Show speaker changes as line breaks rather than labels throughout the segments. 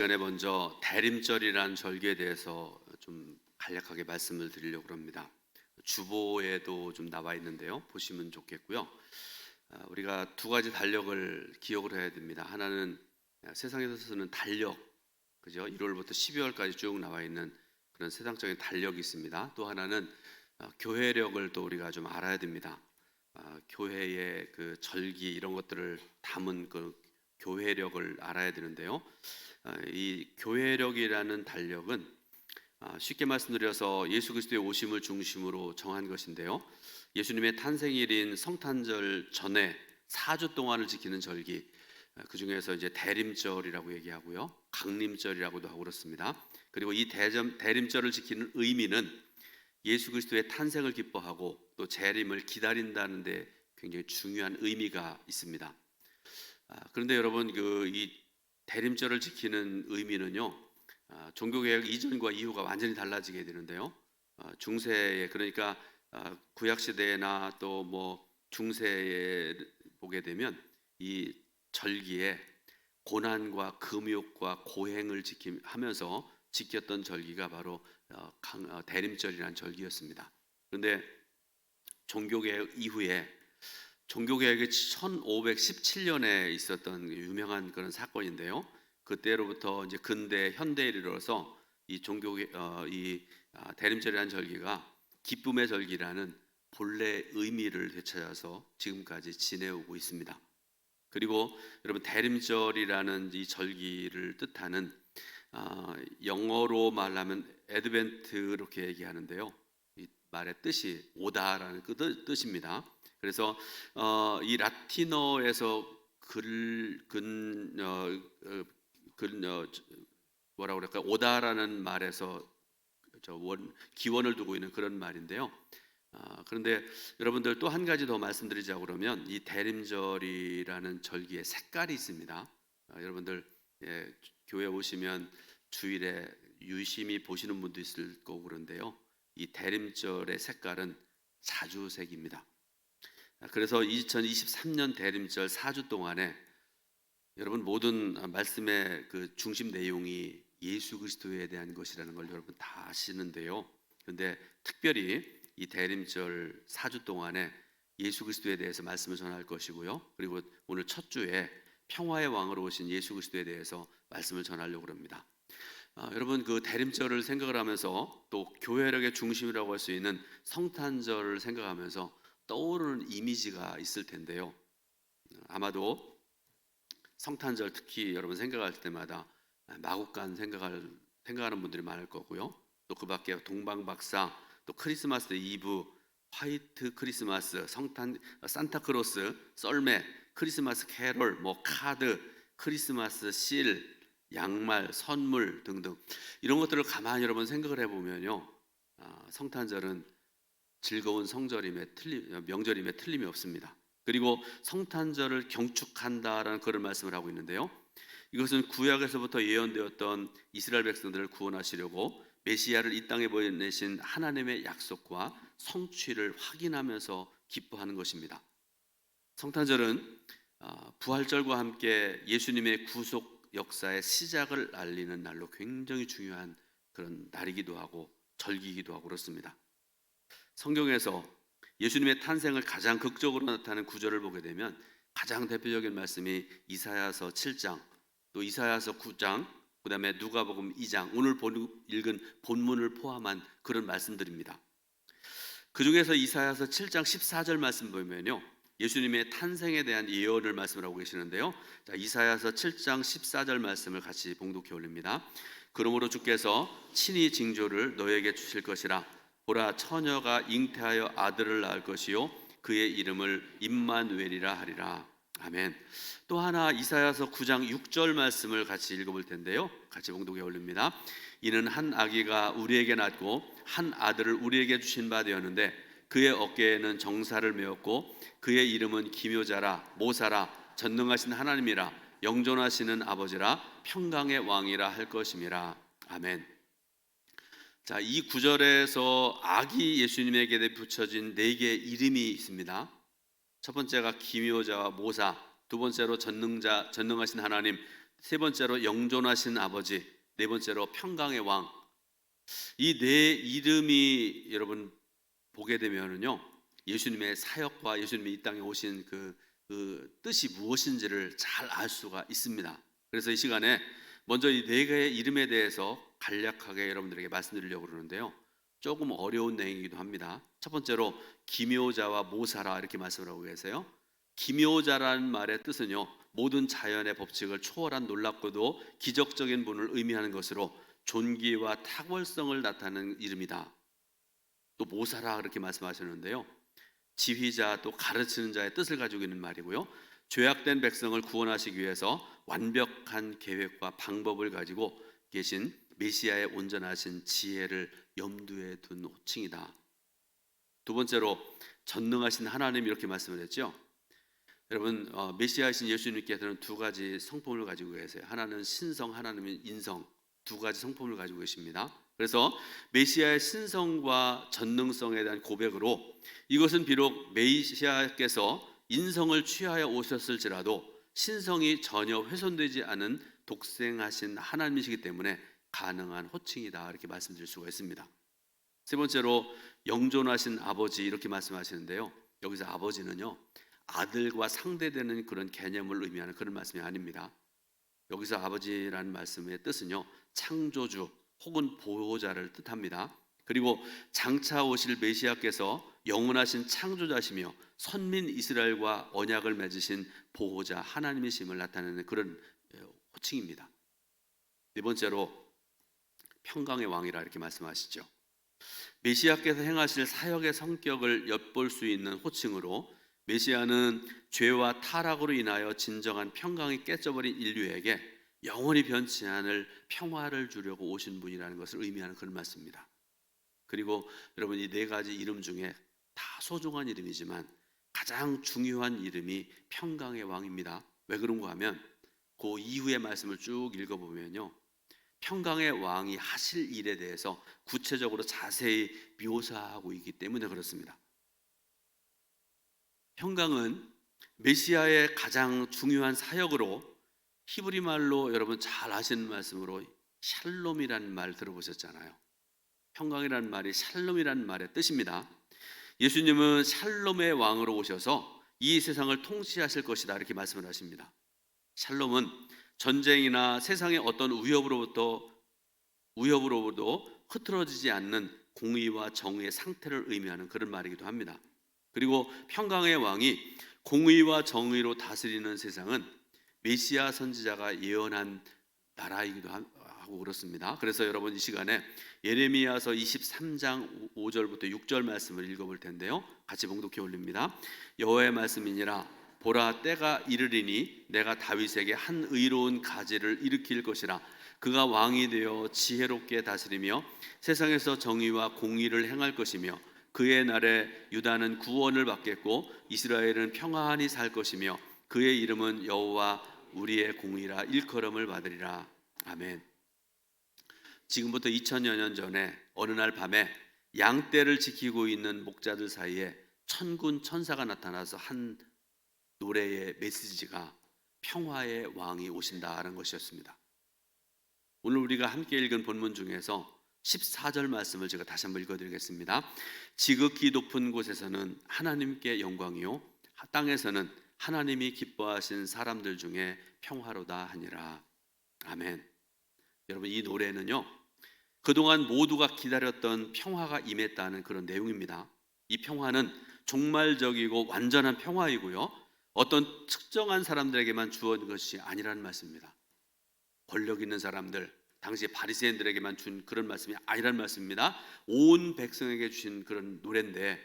전에 먼저 대림절이라는 절기에 대해서 좀 간략하게 말씀을 드리려고 합니다. 주보에도 좀 나와 있는데요. 보시면 좋겠고요. 우리가 두 가지 달력을 기억을 해야 됩니다. 하나는 세상에서 쓰는 달력, 그죠? 1월부터 12월까지 쭉 나와 있는 그런 세상적인 달력이 있습니다. 또 하나는 교회력을 또 우리가 좀 알아야 됩니다. 교회의 그 절기 이런 것들을 담은 그 교회력을 알아야 되는데요. 이 교회력이라는 달력은 쉽게 말씀드려서 예수 그리스도의 오심을 중심으로 정한 것인데요. 예수님의 탄생일인 성탄절 전에 4주 동안을 지키는 절기, 그 중에서 이제 대림절이라고 얘기하고요, 강림절이라고도 하고 그렇습니다. 그리고 이 대림절을 지키는 의미는 예수 그리스도의 탄생을 기뻐하고 또 재림을 기다린다는 데 굉장히 중요한 의미가 있습니다. 그런데 여러분, 이 대림절을 지키는 의미는요, 종교개혁 이전과 이후가 완전히 달라지게 되는데요. 중세에, 그러니까 구약 시대나 또 뭐 중세에 보게 되면 이 절기에 고난과 금욕과 고행을 하면서 지켰던 절기가 바로 대림절이라는 절기였습니다. 그런데 종교개혁 이후에, 종교개혁이 1517년에 있었던 유명한 그런 사건인데요. 그때로부터 이제 근대 현대에 이르러서 이 대림절이라는 절기가 기쁨의 절기라는 본래 의미를 되찾아서 지금까지 지내오고 있습니다. 그리고 여러분, 대림절이라는 이 절기를 뜻하는 영어로 말하면 애드벤트 이렇게 얘기하는데요. 이 말의 뜻이 오다라는 그 뜻입니다. 그래서 이 라틴어에서 뭐라고 그럴까, 오다라는 말에서 기원을 두고 있는 그런 말인데요. 그런데 여러분들, 또 한 가지 더 말씀드리자고 그러면 이 대림절이라는 절기의 색깔이 있습니다. 여러분들, 교회 오시면 주일에 유심히 보시는 분도 있을 거고 그런데요, 이 대림절의 색깔은 자주색입니다. 그래서 2023년 대림절 4주 동안에 여러분, 모든 말씀의 그 중심 내용이 예수 그리스도에 대한 것이라는 걸 여러분 다 아시는데요. 그런데 특별히 이 대림절 4주 동안에 예수 그리스도에 대해서 말씀을 전할 것이고요. 그리고 오늘 첫 주에 평화의 왕으로 오신 예수 그리스도에 대해서 말씀을 전하려고 합니다. 여러분, 그 대림절을 생각을 하면서 또 교회력의 중심이라고 할 수 있는 성탄절을 생각하면서 떠오르는 이미지가 있을 텐데요. 아마도 성탄절 특히 여러분 생각할 때마다 마국간 생각하는 분들이 많을 거고요. 또 그 밖에 동방박사, 또 크리스마스 이브, 화이트 크리스마스, 산타크로스, 썰매, 크리스마스 캐롤, 뭐 카드, 크리스마스 실, 양말, 선물 등등, 이런 것들을 가만히 여러분 생각을 해보면요, 성탄절은 즐거운 명절임에 틀림이 없습니다. 그리고 성탄절을 경축한다라는 그런 말씀을 하고 있는데요, 이것은 구약에서부터 예언되었던 이스라엘 백성들을 구원하시려고 메시아를 이 땅에 보내신 하나님의 약속과 성취를 확인하면서 기뻐하는 것입니다. 성탄절은 부활절과 함께 예수님의 구속 역사의 시작을 알리는 날로 굉장히 중요한 그런 날이기도 하고 절기이기도 하고 그렇습니다. 성경에서 예수님의 탄생을 가장 극적으로 나타내는 구절을 보게 되면 가장 대표적인 말씀이 이사야서 7장, 또 이사야서 9장, 그 다음에 누가복음 2장, 오늘 읽은 본문을 포함한 그런 말씀들입니다. 그 중에서 이사야서 7장 14절 말씀 보면요, 예수님의 탄생에 대한 예언을 말씀을 하고 계시는데요. 자, 이사야서 7장 14절 말씀을 같이 봉독해 올립니다. 그러므로 주께서 친히 징조를 너에게 주실 것이라. 보라, 처녀가 잉태하여 아들을 낳을 것이요 그의 이름을 임마누엘이라 하리라. 아멘. 또 하나 이사야서 9장 6절 말씀을 같이 읽어볼 텐데요, 같이 봉독해 올립니다. 이는 한 아기가 우리에게 낳고 한 아들을 우리에게 주신 바 되었는데 그의 어깨에는 정사를 메었고 그의 이름은 기묘자라, 모사라, 전능하신 하나님이라, 영존하시는 아버지라, 평강의 왕이라 할 것임이라. 아멘. 자, 이 구절에서 아기 예수님에게 붙여진 4개의 이름이 있습니다. 첫 번째가 기묘자와 모사, 두 번째로 전능하신 하나님, 세 번째로 영존하신 아버지, 네 번째로 평강의 왕. 이 네 이름이 여러분 보게 되면은요, 예수님의 사역과 예수님이 이 땅에 오신 그 뜻이 무엇인지를 잘 알 수가 있습니다. 그래서 이 시간에 먼저 이 네 개의 이름에 대해서 간략하게 여러분들에게 말씀드리려고 그러는데요, 조금 어려운 내용이기도 합니다. 첫 번째로 기묘자와 모사라 이렇게 말씀을 하고 계세요. 기묘자라는 말의 뜻은요, 모든 자연의 법칙을 초월한 놀랍고도 기적적인 분을 의미하는 것으로 존귀와 탁월성을 나타내는 이름이다. 또 모사라 그렇게 말씀하셨는데요, 지휘자 또 가르치는 자의 뜻을 가지고 있는 말이고요, 죄악된 백성을 구원하시기 위해서 완벽한 계획과 방법을 가지고 계신 메시아의 온전하신 지혜를 염두에 둔 호칭이다. 두 번째로 전능하신 하나님 이렇게 말씀을 했죠. 여러분, 메시아이신 예수님께서는 두 가지 성품을 가지고 계세요. 하나는 신성, 하나는 인성, 두 가지 성품을 가지고 계십니다. 그래서 메시아의 신성과 전능성에 대한 고백으로, 이것은 비록 메시아께서 인성을 취하여 오셨을지라도 신성이 전혀 훼손되지 않은 독생하신 하나님이시기 때문에 가능한 호칭이다 이렇게 말씀드릴 수가 있습니다. 세 번째로 영존하신 아버지 이렇게 말씀하시는데요, 여기서 아버지는요, 아들과 상대되는 그런 개념을 의미하는 그런 말씀이 아닙니다. 여기서 아버지라는 말씀의 뜻은요, 창조주 혹은 보호자를 뜻합니다. 그리고 장차 오실 메시아께서 영원하신 창조자시며 선민 이스라엘과 언약을 맺으신 보호자 하나님이심을 나타내는 그런 호칭입니다. 네 번째로 평강의 왕이라 이렇게 말씀하시죠. 메시아께서 행하실 사역의 성격을 엿볼 수 있는 호칭으로, 메시아는 죄와 타락으로 인하여 진정한 평강이 깨져버린 인류에게 영원히 변치 않을 평화를 주려고 오신 분이라는 것을 의미하는 그런 말씀입니다. 그리고 여러분, 이 네 가지 이름 중에 다 소중한 이름이지만 가장 중요한 이름이 평강의 왕입니다. 왜 그런가 하면 그 이후의 말씀을 쭉 읽어보면요, 평강의 왕이 하실 일에 대해서 구체적으로 자세히 묘사하고 있기 때문에 그렇습니다. 평강은 메시아의 가장 중요한 사역으로, 히브리 말로 여러분 잘 아시는 말씀으로 샬롬이라는 말 들어보셨잖아요. 평강이라는 말이 샬롬이라는 말의 뜻입니다. 예수님은 샬롬의 왕으로 오셔서 이 세상을 통치하실 것이다 이렇게 말씀을 하십니다. 샬롬은 전쟁이나 세상의 어떤 위협으로부터 흐트러지지 않는 공의와 정의의 상태를 의미하는 그런 말이기도 합니다. 그리고 평강의 왕이 공의와 정의로 다스리는 세상은 메시아 선지자가 예언한 나라이기도 하고 그렇습니다. 그래서 여러분, 이 시간에 예레미야서 23장 5절부터 6절 말씀을 읽어볼 텐데요, 같이 봉독해 올립니다. 여호와의 말씀이니라. 보라, 때가 이르리니 내가 다윗에게 한 의로운 가지를 일으킬 것이라. 그가 왕이 되어 지혜롭게 다스리며 세상에서 정의와 공의를 행할 것이며, 그의 날에 유다는 구원을 받겠고 이스라엘은 평안히 살 것이며, 그의 이름은 여호와 우리의 공의라 일컬음을 받으리라. 아멘. 지금부터 2000여 년 전에 어느 날 밤에 양떼를 지키고 있는 목자들 사이에 천군 천사가 나타나서 한 노래의 메시지가 평화의 왕이 오신다는 것이었습니다. 오늘 우리가 함께 읽은 본문 중에서 14절 말씀을 제가 다시 한번 읽어드리겠습니다. 지극히 높은 곳에서는 하나님께 영광이요, 땅에서는 하나님이 기뻐하신 사람들 중에 평화로다 하니라. 아멘. 여러분, 이 노래는요, 그동안 모두가 기다렸던 평화가 임했다는 그런 내용입니다. 이 평화는 종말적이고 완전한 평화이고요, 어떤 특정한 사람들에게만 주어진 것이 아니라는 말씀입니다. 권력 있는 사람들, 당시 바리새인들에게만 준 그런 말씀이 아니라는 말씀입니다. 온 백성에게 주신 그런 노래인데,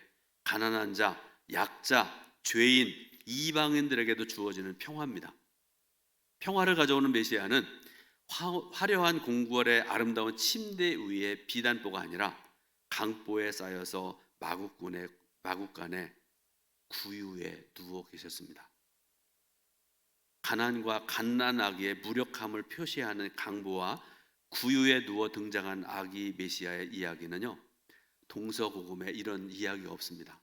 가난한 자, 약자, 죄인, 이방인들에게도 주어지는 평화입니다. 평화를 가져오는 메시아는 화려한 궁궐의 아름다운 침대 위에 비단보가 아니라 강보에 쌓여서 마국간에 구유에 누워 계셨습니다. 가난과 갓난아기의 무력함을 표시하는 강보와 구유에 누워 등장한 아기 메시아의 이야기는요, 동서고금에 이런 이야기가 없습니다.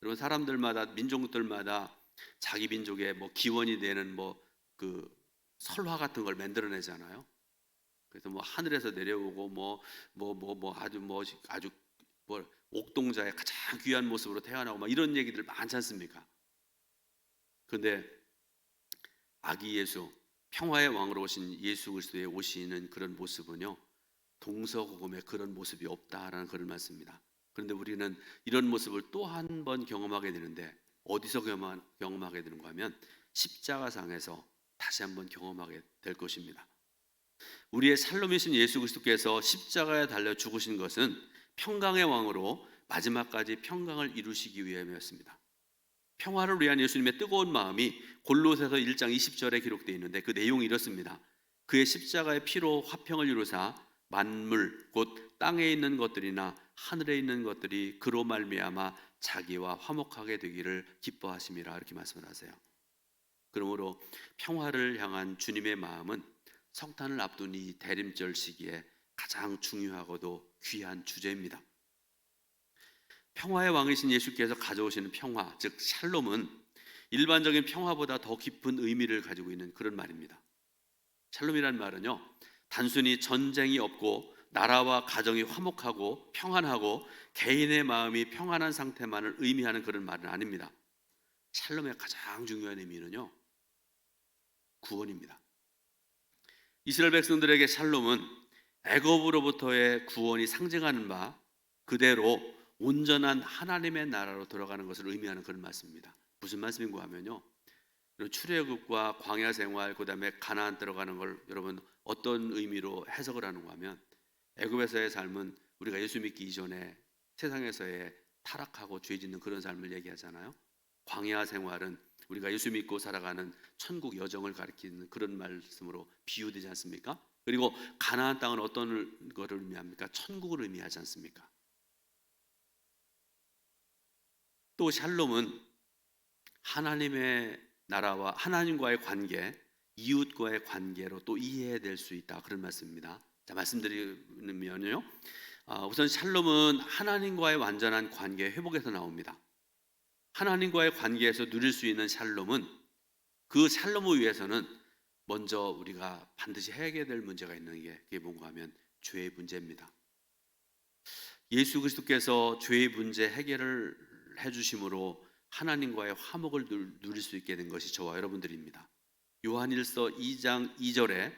여러분, 사람들마다, 민족들마다 자기 민족의 기원이 되는 그 설화 같은 걸 만들어내잖아요. 그래서 뭐 하늘에서 내려오고 뭐 아주 뭐 옥동자의 가장 귀한 모습으로 태어나고 막 이런 얘기들 많지 않습니까? 그런데 아기 예수, 평화의 왕으로 오신 예수 그리스도의 오시는 그런 모습은요, 동서고금에 그런 모습이 없다라는 그런 말씀입니다. 그런데 우리는 이런 모습을 또 한 번 경험하게 되는데, 어디서 경험하게 되는가 하면 십자가상에서 다시 한번 경험하게 될 것입니다. 우리의 살로이신 예수 그리스도께서 십자가에 달려 죽으신 것은 평강의 왕으로 마지막까지 평강을 이루시기 위함이었습니다. 평화를 위한 예수님의 뜨거운 마음이 골로새서 1장 20절에 기록되어 있는데, 그 내용이 이렇습니다. 그의 십자가의 피로 화평을 이루사 만물 곧 땅에 있는 것들이나 하늘에 있는 것들이 그로 말미암아 자기와 화목하게 되기를 기뻐하심이라, 이렇게 말씀을 하세요. 그러므로 평화를 향한 주님의 마음은 성탄을 앞둔 이 대림절 시기에 가장 중요하고도 귀한 주제입니다. 평화의 왕이신 예수께서 가져오시는 평화, 즉 샬롬은 일반적인 평화보다 더 깊은 의미를 가지고 있는 그런 말입니다. 샬롬이란 말은요, 단순히 전쟁이 없고 나라와 가정이 화목하고 평안하고 개인의 마음이 평안한 상태만을 의미하는 그런 말은 아닙니다. 샬롬의 가장 중요한 의미는요, 구원입니다. 이스라엘 백성들에게 샬롬은 애굽으로부터의 구원이 상징하는 바 그대로 온전한 하나님의 나라로 돌아가는 것을 의미하는 그런 말씀입니다. 무슨 말씀인가 하면요, 출애굽과 광야 생활, 그다음에 가나안 들어가는 걸 여러분 어떤 의미로 해석을 하는가 하면, 애굽에서의 삶은 우리가 예수 믿기 이전에 세상에서의 타락하고 죄 짓는 그런 삶을 얘기하잖아요. 광야 생활은 우리가 예수 믿고 살아가는 천국 여정을 가리키는 그런 말씀으로 비유되지 않습니까? 그리고 가나안 땅은 어떤 것을 의미합니까? 천국을 의미하지 않습니까? 또 샬롬은 하나님의 나라와 하나님과의 관계, 이웃과의 관계로 또 이해될 수 있다, 그런 말씀입니다. 자, 말씀드리면요, 우선 샬롬은 하나님과의 완전한 관계 회복에서 나옵니다. 하나님과의 관계에서 누릴 수 있는 샬롬은, 그 샬롬을 위해서는 먼저 우리가 반드시 해결해야 될 문제가 있는 게, 그게 뭔가 하면 죄의 문제입니다. 예수 그리스도께서 죄의 문제 해결을 해주심으로 하나님과의 화목을 누릴 수 있게 된 것이 저와 여러분들입니다. 요한일서 2장 2절에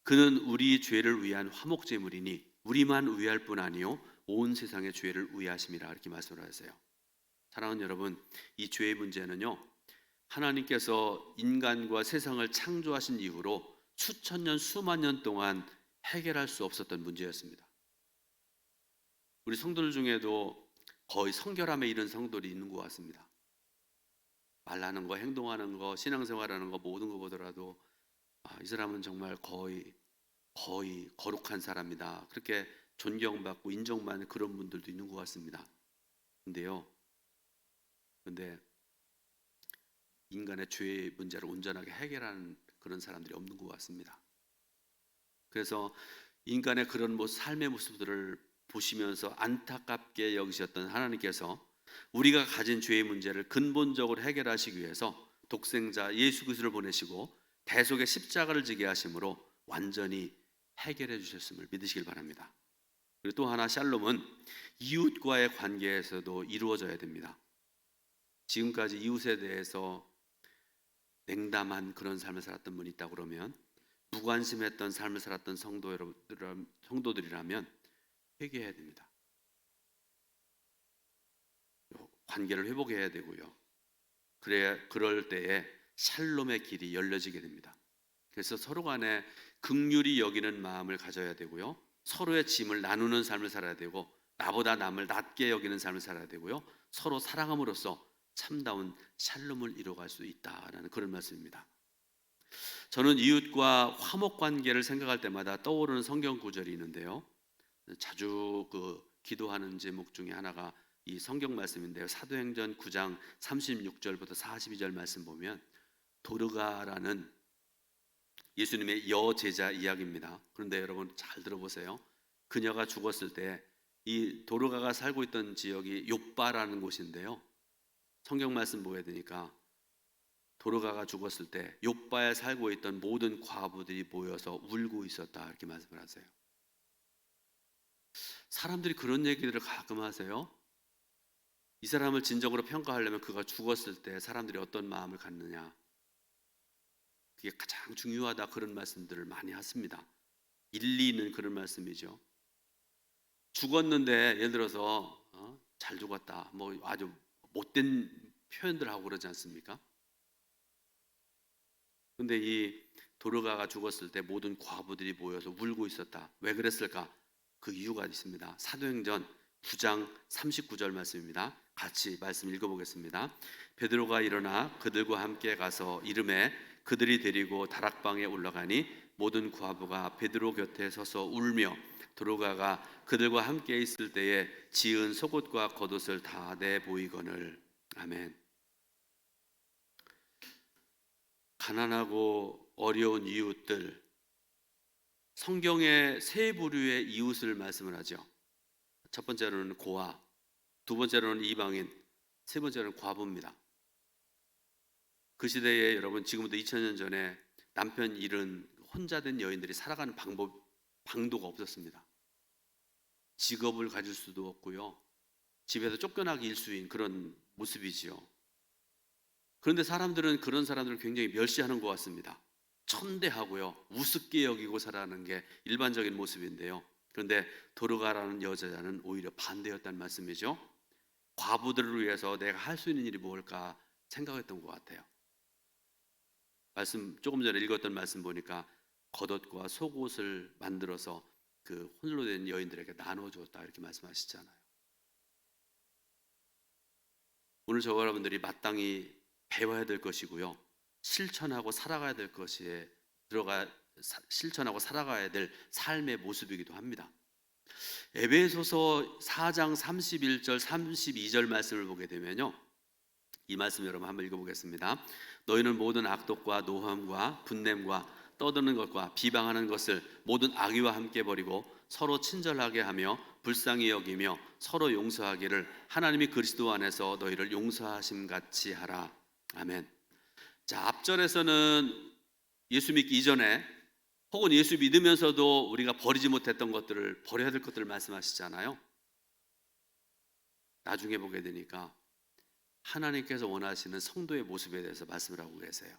그는 우리 죄를 위한 화목제물이니 우리만 위할 뿐 아니요 온 세상의 죄를 위하심이라, 이렇게 말씀을 하세요. 사랑하는 여러분, 이 죄의 문제는요, 하나님께서 인간과 세상을 창조하신 이후로 수천 년 수만 년 동안 해결할 수 없었던 문제였습니다. 우리 성도들 중에도 거의 성결함에 이른 성도들이 있는 것 같습니다. 말하는 거, 행동하는 거, 신앙생활하는 거, 모든 거 보더라도 이 사람은 정말 거의 거룩한 사람이다, 그렇게 존경받고 인정받는 그런 분들도 있는 것 같습니다. 근데 인간의 죄의 문제를 온전하게 해결하는 그런 사람들이 없는 것 같습니다. 그래서 인간의 그런 삶의 모습들을 보시면서 안타깝게 여기셨던 하나님께서 우리가 가진 죄의 문제를 근본적으로 해결하시기 위해서 독생자 예수 그리스도를 보내시고 대속의 십자가를 지게 하심으로 완전히 해결해 주셨음을 믿으시길 바랍니다. 그리고 또 하나, 샬롬은 이웃과의 관계에서도 이루어져야 됩니다. 지금까지 이웃에 대해서 냉담한 그런 삶을 살았던 분이 있다 그러면, 무관심했던 삶을 살았던 성도들이라면 회개해야 됩니다. 관계를 회복해야 되고요. 그럴 때에 샬롬의 길이 열려지게 됩니다. 그래서 서로 간에 긍휼히 여기는 마음을 가져야 되고요, 서로의 짐을 나누는 삶을 살아야 되고, 나보다 남을 낮게 여기는 삶을 살아야 되고요, 서로 사랑함으로써 참다운 샬롬을 이루어갈 수 있다라는 그런 말씀입니다. 저는 이웃과 화목 관계를 생각할 때마다 떠오르는 성경 구절이 있는데요, 자주 기도하는 제목 중에 하나가 이 성경 말씀인데요, 사도행전 9장 36절부터 42절 말씀 보면 도르가라는 예수님의 여제자 이야기입니다. 그런데 여러분 잘 들어보세요. 그녀가 죽었을 때 이 도르가가 살고 있던 지역이 욥바라는 곳인데요, 성경 말씀 보게 되니까 도르가가 죽었을 때 욥바에 살고 있던 모든 과부들이 모여서 울고 있었다 이렇게 말씀을 하세요. 사람들이 그런 얘기들을 가끔 하세요. 이 사람을 진정으로 평가하려면 그가 죽었을 때 사람들이 어떤 마음을 갖느냐, 그게 가장 중요하다 그런 말씀들을 많이 하십니다. 일리 있는 그런 말씀이죠. 죽었는데 예를 들어서 잘 죽었다 뭐 아주 못된 표현들 하고 그러지 않습니까? 근데 이 도르가가 죽었을 때 모든 과부들이 모여서 울고 있었다. 왜 그랬을까? 그 이유가 있습니다. 사도행전 9장 39절 말씀입니다. 같이 말씀 읽어보겠습니다. 베드로가 일어나 그들과 함께 가서 이름에 그들이 데리고 다락방에 올라가니 모든 과부가 베드로 곁에 서서 울며 도르가가 그들과 함께 있을 때에 지은 속옷과 겉옷을 다 내보이거늘. 아멘. 가난하고 어려운 이웃들, 성경에 세 부류의 이웃을 말씀을 하죠. 첫 번째로는 고아, 두 번째로는 이방인, 세 번째로는 과부입니다. 그 시대에 여러분 지금부터 2000년 전에 남편 잃은 혼자 된 여인들이 살아가는 방도가 없었습니다. 직업을 가질 수도 없고요. 집에서 쫓겨나기 일수인 그런 모습이지요. 그런데 사람들은 그런 사람들을 굉장히 멸시하는 것 같습니다. 천대하고요, 우습게 여기고 살아가는 게 일반적인 모습인데요. 그런데 도르가라는 여자는 오히려 반대였다는 말씀이죠. 과부들을 위해서 내가 할 수 있는 일이 뭘까 생각했던 것 같아요. 말씀 조금 전에 읽었던 말씀 보니까 겉옷과 속옷을 만들어서 그 홀로 된 여인들에게 나눠주었다 이렇게 말씀하시잖아요. 오늘 저와 여러분들이 마땅히 배워야 될 것이고요, 실천하고 살아가야 될 것에 실천하고 살아가야 될 삶의 모습이기도 합니다. 에베소서 4장 31절 32절 말씀을 보게 되면요, 이 말씀 여러분 한번 읽어보겠습니다. 너희는 모든 악독과 노함과 분냄과 떠드는 것과 비방하는 것을 모든 악의와 함께 버리고 서로 친절하게 하며 불쌍히 여기며 서로 용서하기를 하나님이 그리스도 안에서 너희를 용서하심 같이 하라. 아멘. 자, 앞절에서는 예수 믿기 이전에 혹은 예수 믿으면서도 우리가 버리지 못했던 것들을 버려야 될 것들을 말씀하시잖아요. 나중에 보게 되니까 하나님께서 원하시는 성도의 모습에 대해서 말씀을 하고 계세요.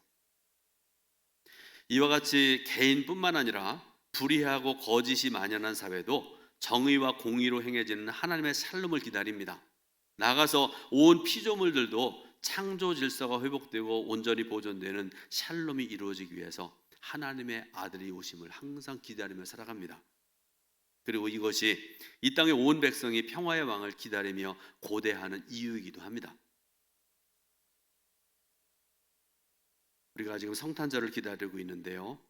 이와 같이 개인뿐만 아니라 불의하고 거짓이 만연한 사회도 정의와 공의로 행해지는 하나님의 샬롬을 기다립니다. 나아가서 온 피조물들도 창조 질서가 회복되고 온전히 보존되는 샬롬이 이루어지기 위해서 하나님의 아들이 오심을 항상 기다리며 살아갑니다. 그리고 이것이 이 땅의 온 백성이 평화의 왕을 기다리며 고대하는 이유이기도 합니다. 우리가 지금 성탄절을 기다리고 있는데요,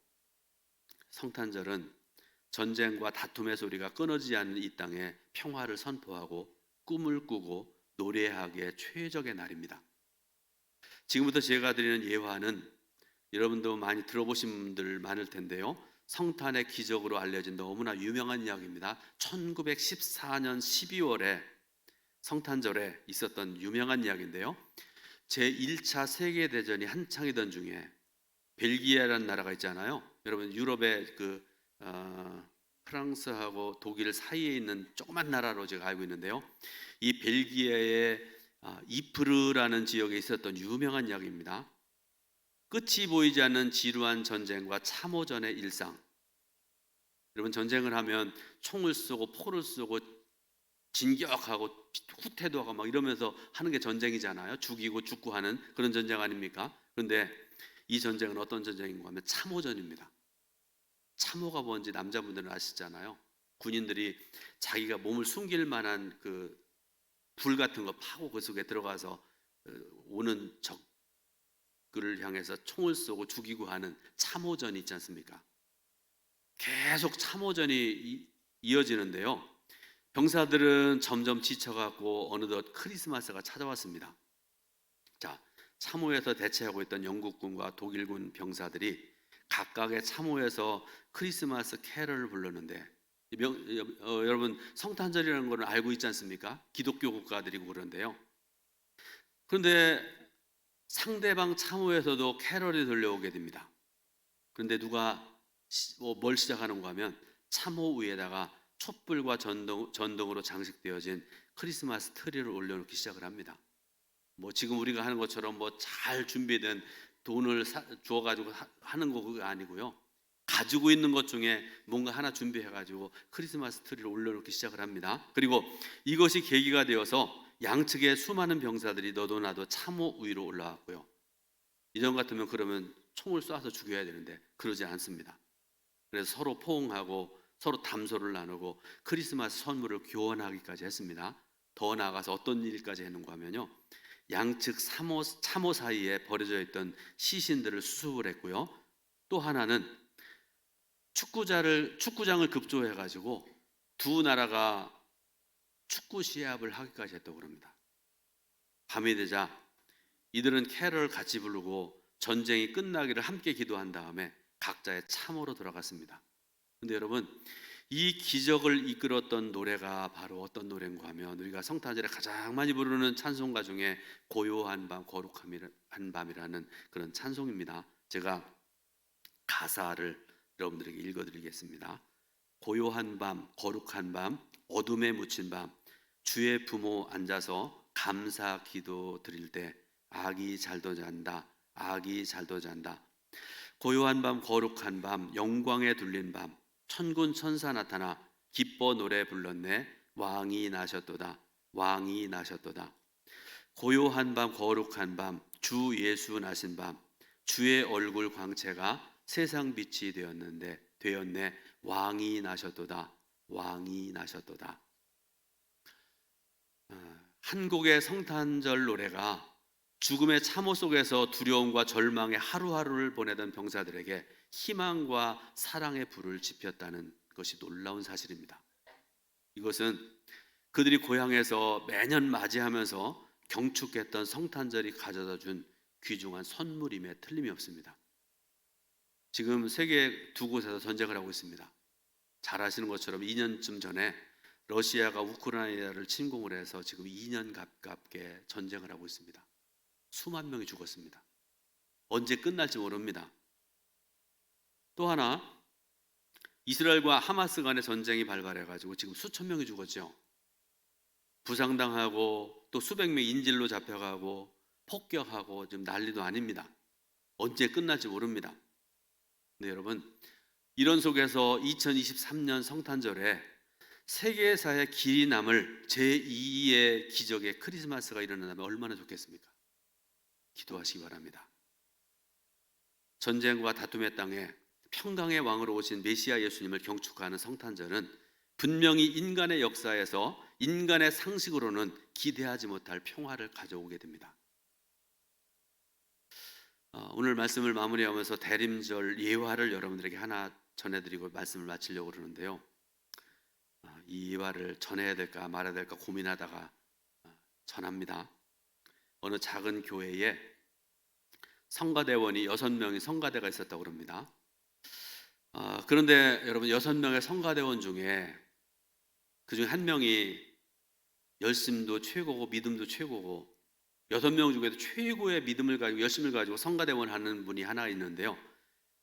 성탄절은 전쟁과 다툼의 소리가 끊어지지 않는 이 땅에 평화를 선포하고 꿈을 꾸고 노래하기에 최적의 날입니다. 지금부터 제가 드리는 예화는 여러분도 많이 들어보신 분들 많을 텐데요, 성탄의 기적으로 알려진 너무나 유명한 이야기입니다. 1914년 12월에 성탄절에 있었던 유명한 이야기인데요, 제1차 세계대전이 한창이던 중에 벨기에라는 나라가 있잖아요. 여러분 유럽의 프랑스하고 독일 사이에 있는 조그만 나라로 제가 알고 있는데요, 이 벨기에의 이프르라는 지역에 있었던 유명한 이야기입니다. 끝이 보이지 않는 지루한 전쟁과 참호전의 일상. 여러분 전쟁을 하면 총을 쏘고 포를 쏘고 진격하고 후퇴도 하고 막 이러면서 하는 게 전쟁이잖아요. 죽이고 죽고 하는 그런 전쟁 아닙니까? 그런데 이 전쟁은 어떤 전쟁인가 하면 참호전입니다. 참호가 뭔지 남자분들은 아시잖아요. 군인들이 자기가 몸을 숨길 만한 그 불 같은 거 파고 그 속에 들어가서 오는 적을 향해서 총을 쏘고 죽이고 하는 참호전이 있지 않습니까? 계속 참호전이 이어지는데요, 병사들은 점점 지쳐가고 어느덧 크리스마스가 찾아왔습니다. 자, 참호에서 대체하고 있던 영국군과 독일군 병사들이 각각의 참호에서 크리스마스 캐럴을 불렀는데, 여러분 성탄절이라는 거는 알고 있지 않습니까? 기독교 국가들이고 그런데요. 그런데 상대방 참호에서도 캐럴이 들려오게 됩니다. 그런데 누가 뭘 시작하는가 하면 참호 위에다가 촛불과 전등으로 장식되어진 크리스마스 트리를 올려놓기 시작을 합니다. 뭐 지금 우리가 하는 것처럼 뭐 잘 준비된 돈을 주어가지고 하는 거 그거 아니고요. 가지고 있는 것 중에 뭔가 하나 준비해가지고 크리스마스 트리를 올려놓기 시작을 합니다. 그리고 이것이 계기가 되어서 양측의 수많은 병사들이 너도 나도 참호 위로 올라왔고요. 이전 같으면 그러면 총을 쏴서 죽여야 되는데 그러지 않습니다. 그래서 서로 포옹하고 서로 담소를 나누고 크리스마스 선물을 교환하기까지 했습니다. 더 나아가서 어떤 일까지 했는가 하면요, 양측 참호 사이에 버려져 있던 시신들을 수습을 했고요. 또 하나는 축구장을 급조해 가지고 두 나라가 축구 시합을 하기까지 했다고 합니다. 밤이 되자 이들은 캐럴을 같이 부르고 전쟁이 끝나기를 함께 기도한 다음에 각자의 참호로 돌아갔습니다. 근데 여러분, 이 기적을 이끌었던 노래가 바로 어떤 노래인가 하면 우리가 성탄절에 가장 많이 부르는 찬송가 중에 고요한 밤 거룩한 밤이라는 그런 찬송입니다. 제가 가사를 여러분들에게 읽어드리겠습니다. 고요한 밤 거룩한 밤 어둠에 묻힌 밤 주의 부모 앉아서 감사 기도 드릴 때 아기 잘도 잔다 아기 잘도 잔다. 고요한 밤 거룩한 밤 영광에 둘린 밤 천군 천사 나타나 기뻐 노래 불렀네 왕이 나셨도다 왕이 나셨도다. 고요한 밤 거룩한 밤 주 예수 나신 밤 주의 얼굴 광채가 세상 빛이 되었네 왕이 나셨도다 왕이 나셨도다. 한 곡의 성탄절 노래가 죽음의 참호 속에서 두려움과 절망의 하루하루를 보내던 병사들에게 희망과 사랑의 불을 지폈다는 것이 놀라운 사실입니다. 이것은 그들이 고향에서 매년 맞이하면서 경축했던 성탄절이 가져다 준 귀중한 선물임에 틀림이 없습니다. 지금 세계 두 곳에서 전쟁을 하고 있습니다. 잘 아시는 것처럼 2년쯤 전에 러시아가 우크라이나를 침공을 해서 지금 2년 가깝게 전쟁을 하고 있습니다. 수만 명이 죽었습니다. 언제 끝날지 모릅니다. 또 하나, 이스라엘과 하마스 간의 전쟁이 발발해가지고 지금 수천 명이 죽었죠. 부상당하고 또 수백 명 인질로 잡혀가고 폭격하고 지금 난리도 아닙니다. 언제 끝날지 모릅니다. 네, 여러분, 이런 속에서 2023년 성탄절에 세계사에 길이 남을 제2의 기적의 크리스마스가 일어난다면 얼마나 좋겠습니까? 기도하시기 바랍니다. 전쟁과 다툼의 땅에 평강의 왕으로 오신 메시아 예수님을 경축하는 성탄절은 분명히 인간의 역사에서 인간의 상식으로는 기대하지 못할 평화를 가져오게 됩니다. 오늘 말씀을 마무리하면서 대림절 예화를 여러분들에게 하나 전해드리고 말씀을 마치려고 그러는데요. 이 예화를 전해야 될까 말아야 될까 고민하다가 전합니다. 어느 작은 교회에 성가대원이 6명의 성가대가 있었다고 합니다. 그런데 여러분 6명의 성가대원 중에 그중에 한 명이 열심도 최고고 믿음도 최고고 6명 중에도 최고의 믿음을 가지고 열심을 가지고 성가대원 하는 분이 하나 있는데요.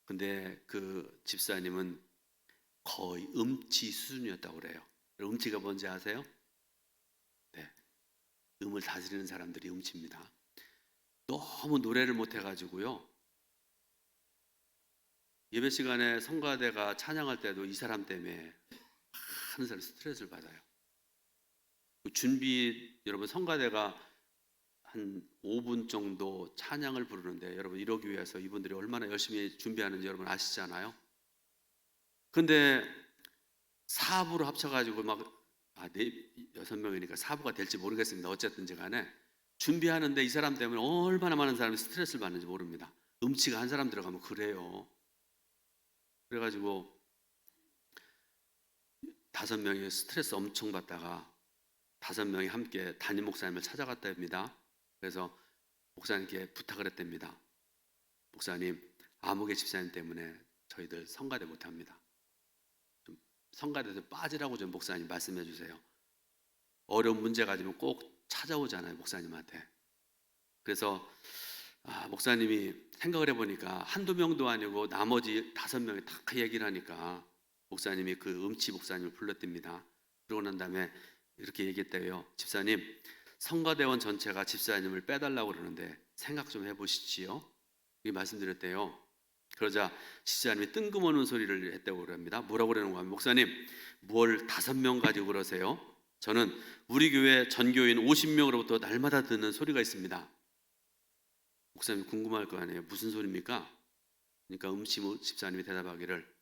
근데 그 집사님은 거의 음치 수준이었다고 그래요. 음치가 뭔지 아세요? 네, 음을 다스리는 사람들이 음치입니다. 너무 노래를 못해가지고요. 예배 시간에 성가대가 찬양할 때도 이 사람 때문에 많은 사람이 스트레스를 받아요. 여러분 성가대가 한 5분 정도 찬양을 부르는데 여러분 이러기 위해서 이분들이 얼마나 열심히 준비하는지 여러분 아시잖아요. 근데 4부로 합쳐가지고 막 6명이니까 4부가 될지 모르겠습니다. 어쨌든지 간에 준비하는데 이 사람 때문에 얼마나 많은 사람이 스트레스를 받는지 모릅니다. 음치가 한 사람 들어가면 그래요. 그래가지고 5명이 스트레스 엄청 받다가 5명이 함께 담임 목사님을 찾아갔답니다. 그래서 목사님께 부탁을 했답니다. 목사님, 아무개 집사님 때문에 저희들 성가대 못합니다. 좀 성가대에서 빠지라고 좀 목사님 말씀해 주세요. 어려운 문제 가지면 꼭 찾아오잖아요, 목사님한테. 그래서 목사님이 생각을 해보니까 한두 명도 아니고 나머지 5명이 다 그 얘기를 하니까 목사님이 그 음치 목사님을 불렀답니다. 그러고 난 다음에 이렇게 얘기했대요. 집사님, 성가대원 전체가 집사님을 빼달라고 그러는데 생각 좀 해보시지요. 이렇게 말씀드렸대요. 그러자 집사님이 뜬금없는 소리를 했다고 그럽니다. 뭐라고 그러는 거야? 목사님, 뭘 5명 가지고 그러세요? 저는 우리 교회 전교인 50명으로부터 날마다 듣는 소리가 있습니다. 목사님 궁금할 거 아니에요. 무슨 소리입니까? 그러니까 음치 집사님이 대답하기를,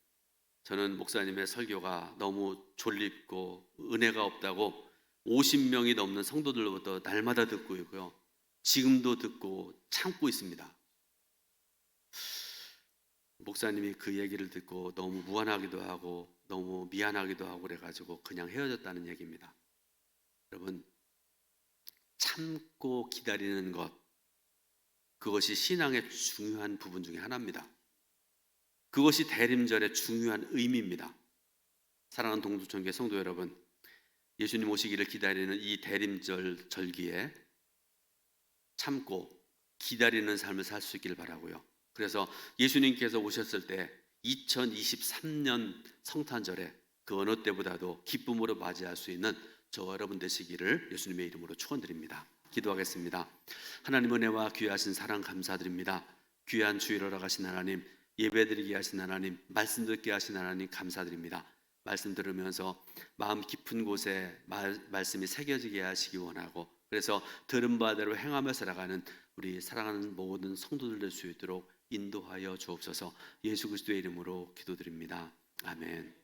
저는 목사님의 설교가 너무 졸립고 은혜가 없다고 50명이 넘는 성도들로부터 날마다 듣고 있고요. 지금도 듣고 참고 있습니다. 목사님이 그 얘기를 듣고 너무 무안하기도 하고 너무 미안하기도 하고 그래가지고 그냥 헤어졌다는 얘기입니다. 여러분, 참고 기다리는 것, 그것이 신앙의 중요한 부분 중에 하나입니다. 그것이 대림절의 중요한 의미입니다. 사랑하는 동두천교회 성도 여러분, 예수님 오시기를 기다리는 이 대림절 절기에 참고 기다리는 삶을 살 수 있기를 바라고요. 그래서 예수님께서 오셨을 때 2023년 성탄절에 그 어느 때보다도 기쁨으로 맞이할 수 있는 저와 여러분 되시기를 예수님의 이름으로 축원드립니다. 기도하겠습니다. 하나님 은혜와 귀하신 사랑 감사드립니다. 귀한 주일을 허락하신 하나님, 예배드리게 하신 하나님, 말씀 듣게 하신 하나님 감사드립니다. 말씀 들으면서 마음 깊은 곳에 말씀이 새겨지게 하시기 원하고, 그래서 들은 바대로 행하며 살아가는 우리 사랑하는 모든 성도들 될 수 있도록 인도하여 주옵소서. 예수 그리스도의 이름으로 기도드립니다. 아멘.